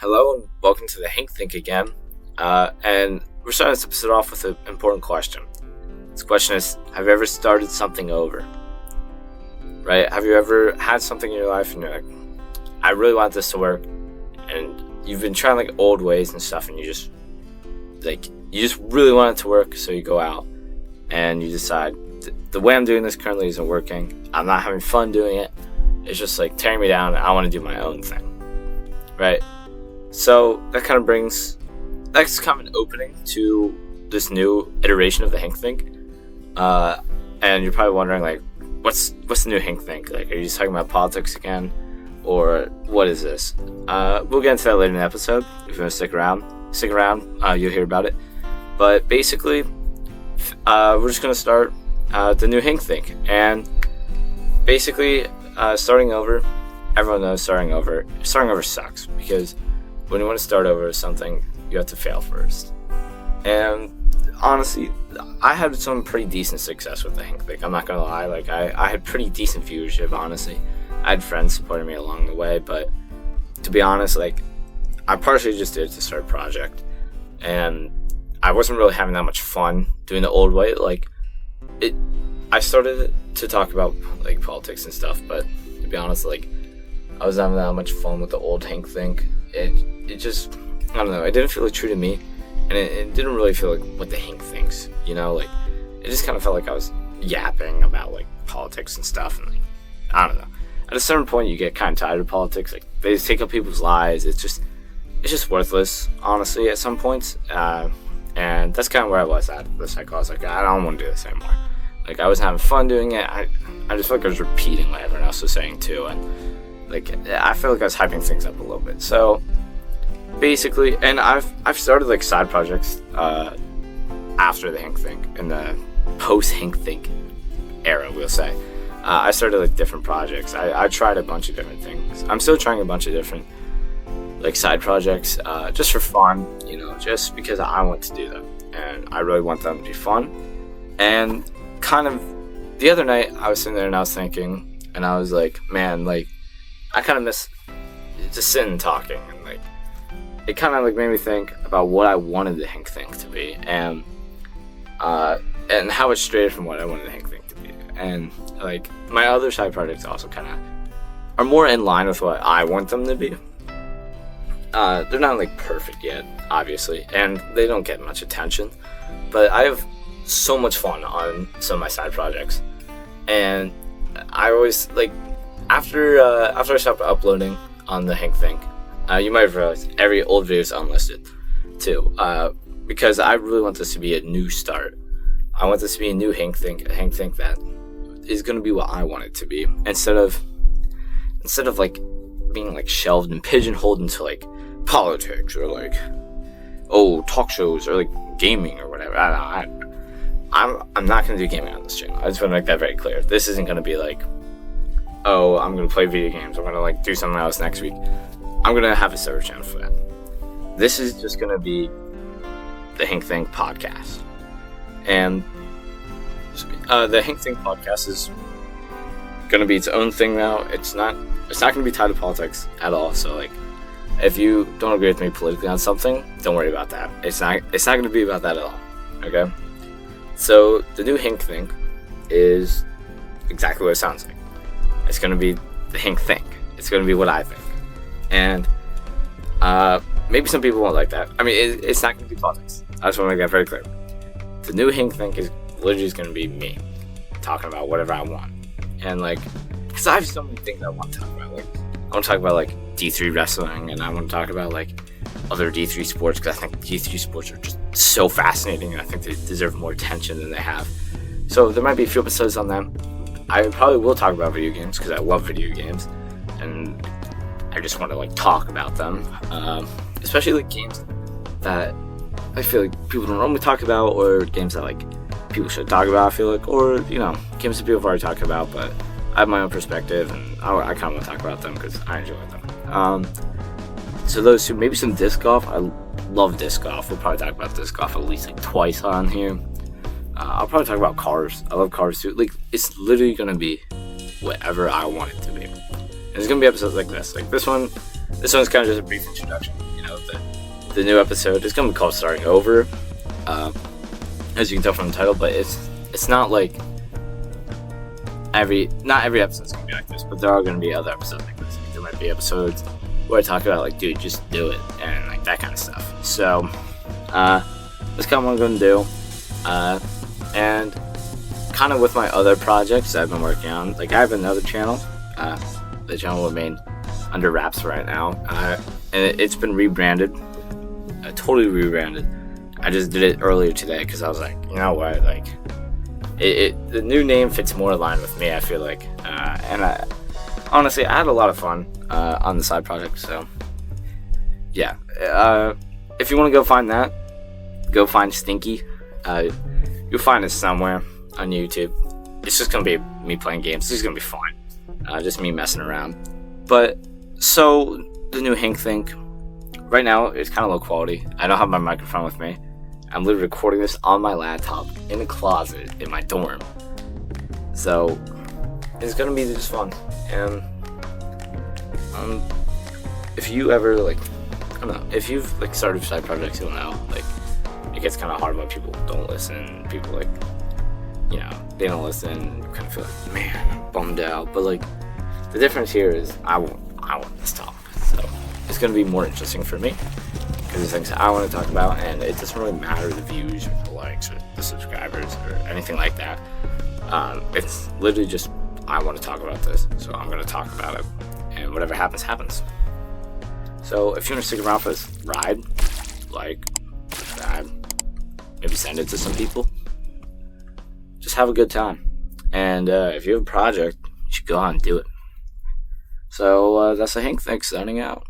Hello and welcome to the Hink Think again. And we're starting this episode off with an important question. This question is, have you ever started something over? Right? Have you ever had something in your life and you're like, I really want this to work, and you've been trying like old ways and stuff, and you just really want it to work, so you go out and you decide, the way I'm doing this currently isn't working. I'm not having fun doing it. It's just like tearing me down, and I want to do my own thing. Right? So that's kind of an opening to this new iteration of the Hink Think. And you're probably wondering, like, what's the new Hink Think? Like, are you just talking about politics again? Or what is this? We'll get into that later in the episode. If you want to stick around, you'll hear about it. But basically, we're just going to start the new Hink Think. And basically, starting over, everyone knows starting over sucks, because when you want to start over something, you have to fail first. And honestly, I had some pretty decent success with the Hink Think. I'm not gonna lie, like I had pretty decent viewership, honestly. I had friends supporting me along the way, but to be honest, like, I partially just did it to start a project, and I wasn't really having that much fun doing the old way. I started to talk about like politics and stuff, but to be honest, like, I wasn't having that much fun with the old Hink Think. It just, I don't know, it didn't feel like true to me, and it didn't really feel like what the Hink thinks, you know, like, it just kind of felt like I was yapping about, like, politics and stuff, and, like, I don't know. At a certain point, you get kind of tired of politics. Like, they just take up people's lives. It's just worthless, honestly, at some points, and that's kind of where I was at the cycle. I was like, I don't want to do this anymore. Like, I wasn't having fun doing it. I just felt like I was repeating what everyone else was saying, too, and like, I feel like I was hyping things up a little bit. So basically, and I've started like side projects after the Hink Think, in the post Hink Think era, we'll say. I started like different projects. I tried a bunch of different things. I'm still trying a bunch of different like side projects, just for fun, you know, just because I want to do them, and I really want them to be fun. And kind of the other night, I was sitting there and I was thinking, and I was like, man, like, I kind of miss just sitting and talking, and like, it kind of like made me think about what I wanted the Hink Think to be, and how it strayed from what I wanted the Hink Think to be. And like, my other side projects also kind of are more in line with what I want them to be. They're not like perfect yet, obviously, and they don't get much attention, but I have so much fun on some of my side projects, and I always like, after I stopped uploading on the Hink Think, you might have realized every old video is unlisted too, because I really want this to be a new start. I want this to be a new Hink Think, a Hink Think that is going to be what I want it to be, instead of like being like shelved and pigeonholed into like politics or like talk shows or like gaming or whatever. I'm not going to do gaming on this channel. I just want to make that very clear. This isn't going to be like, oh, I'm going to play video games, I'm going to like do something else next week. I'm going to have a separate channel for that. This is just going to be the Hink Think podcast. And the Hink Think podcast is going to be its own thing now. It's not going to be tied to politics at all. So like, if you don't agree with me politically on something, don't worry about that. It's not going to be about that at all. Okay? So the new Hink Think is exactly what it sounds like. It's going to be the Hink Think. It's going to be what I think. And maybe some people won't like that. I mean, it's not going to be politics. I just want to make that very clear. The new Hink Think is literally just going to be me talking about whatever I want. And like, because I have so many things I want to talk about. Like, I want to talk about like D3 wrestling, and I want to talk about like other D3 sports, because I think D3 sports are just so fascinating, and I think they deserve more attention than they have. So there might be a few episodes on them. I probably will talk about video games, because I love video games, and I just want to like talk about them, especially like games that I feel like people don't normally talk about, or games that like people should talk about, I feel like, or, you know, games that people have already talked about, but I have my own perspective, and I kind of want to talk about them because I enjoy them. So those two, maybe some disc golf. I love disc golf. We'll probably talk about disc golf at least like twice on here. I'll probably talk about cars. I love cars too. Like, it's literally gonna be whatever I want it to be. And there's gonna be episodes like this. Like this one's kind of just a brief introduction. You the new episode is going to be called Starting Over, as you can tell from the title, but it's not like not every episode's going to be like this, but there are going to be other episodes like this. There might be episodes where I talk about, like, dude, just do it, and, like, that kind of stuff. So, that's kind of what I'm going to do, and kind of with my other projects I've been working on. Like, I have another channel, the channel will remain under wraps right now, and it's been rebranded, totally rebranded. I just did it earlier today because I was like, you know what, like, the new name fits more aligned with me, I feel like, and honestly, I had a lot of fun on the side project, so yeah. If you want to go find that, go find Stinky. You'll find it somewhere on YouTube. It's just gonna be me playing games. It's just gonna be fun, just me messing around. But so the new Hink Think, right now it's kind of low quality. I don't have my microphone with me. I'm literally recording this on my laptop in a closet in my dorm. So it's gonna be just fun. And if you ever, like, I don't know, if you've, like, started side projects, you'll know, like, it gets kind of hard when people don't listen. People, like, you know, they don't listen. You kind of feel like, man, I'm bummed out. But, like, the difference here is I want this talk. So it's gonna be more interesting for me because the things I want to talk about, and it doesn't really matter the views or the likes or the subscribers or anything like that. It's literally just I want to talk about this, so I'm gonna talk about it, and whatever happens, happens. So if you want to stick around for this ride, like, subscribe, maybe send it to some people. Just have a good time. And if you have a project, you should go out and do it. So that's a Hink Think signing out.